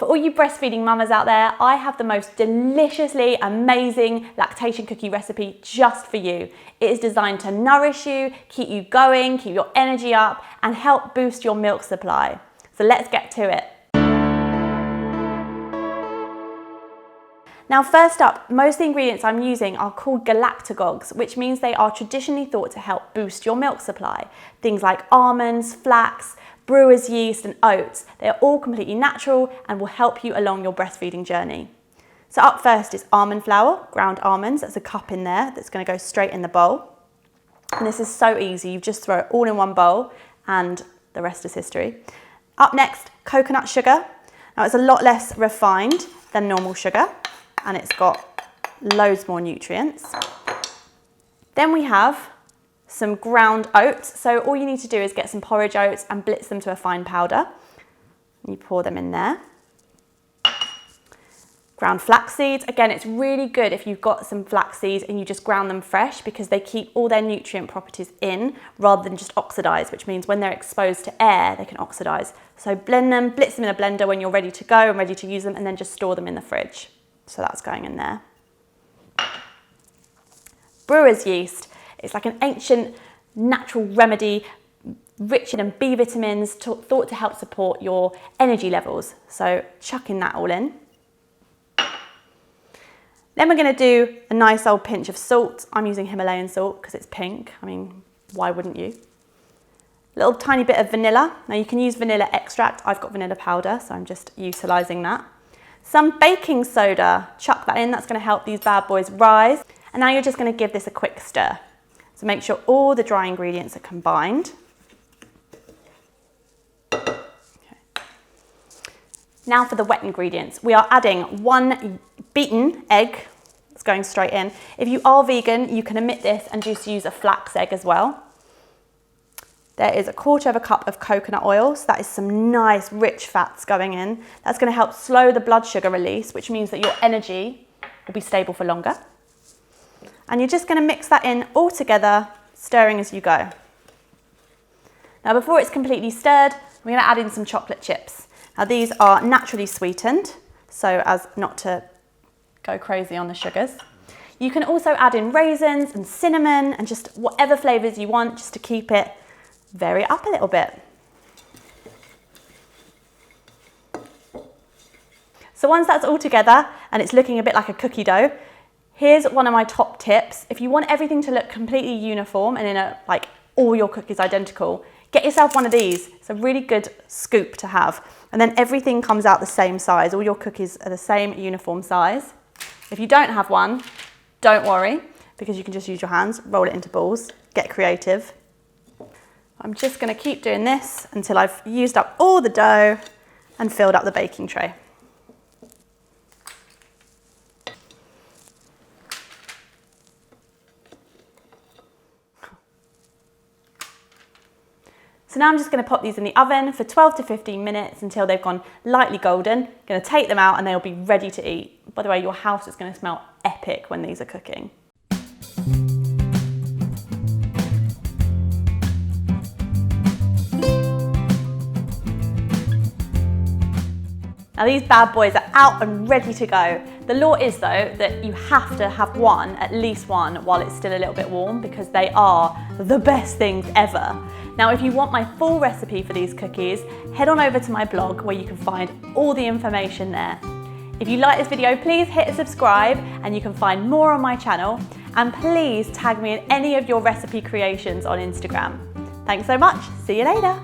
For all you breastfeeding mamas out there, I have the most deliciously amazing lactation cookie recipe just for you. It is designed to nourish you, keep you going, keep your energy up, and help boost your milk supply. So let's get to it. Now first up, most of the ingredients I'm using are called galactagogues, which means they are traditionally thought to help boost your milk supply. Things like almonds, flax, brewers yeast and oats. They are all completely natural and will help you along your breastfeeding journey. So up first is almond flour, ground almonds. There's a cup in there that's going to go straight in the bowl. And this is so easy, you just throw it all in one bowl and the rest is history. Up next, coconut sugar. Now it's a lot less refined than normal sugar and it's got loads more nutrients. Then we have some ground oats. So all you need to do is get some porridge oats and blitz them to a fine powder. You pour them in there. Ground flax seeds. Again, it's really good if you've got some flax seeds and you just ground them fresh because they keep all their nutrient properties in rather than just oxidize, which means when they're exposed to air, they can oxidize. So blend them, blitz them in a blender when you're ready to go and ready to use them, and then just store them in the fridge. So that's going in there. Brewer's yeast. It's like an ancient natural remedy, rich in B vitamins, thought to help support your energy levels. So chucking that all in. Then we're going to do a nice old pinch of salt. I'm using Himalayan salt because it's pink. I mean, why wouldn't you? A little tiny bit of vanilla. Now you can use vanilla extract. I've got vanilla powder, so I'm just utilising that. Some baking soda. Chuck that in. That's going to help these bad boys rise. And now you're just going to give this a quick stir. So make sure all the dry ingredients are combined. Okay. Now for the wet ingredients. We are adding 1 beaten egg. It's going straight in. If you are vegan, you can omit this and just use a flax egg as well. There is 1/4 cup of coconut oil. So that is some nice rich fats going in. That's going to help slow the blood sugar release, which means that your energy will be stable for longer. And you're just going to mix that in all together, stirring as you go. Now before it's completely stirred, we're going to add in some chocolate chips. Now these are naturally sweetened, so as not to go crazy on the sugars. You can also add in raisins and cinnamon and just whatever flavours you want, just to keep it vary up a little bit. So once that's all together and it's looking a bit like a cookie dough, here's one of my top tips. If you want everything to look completely uniform and like all your cookies identical, get yourself one of these. It's a really good scoop to have. And then everything comes out the same size. All your cookies are the same uniform size. If you don't have one, don't worry, because you can just use your hands, roll it into balls, get creative. I'm just going to keep doing this until I've used up all the dough and filled up the baking tray. So now I'm just going to pop these in the oven for 12 to 15 minutes until they've gone lightly golden. Going to take them out and they'll be ready to eat. By the way, your house is going to smell epic when these are cooking. Now these bad boys are out and ready to go. The law is though that you have to have one, at least one, while it's still a little bit warm because they are the best things ever. Now if you want my full recipe for these cookies, head on over to my blog where you can find all the information there. If you like this video, please hit subscribe and you can find more on my channel, and please tag me in any of your recipe creations on Instagram. Thanks so much, see you later.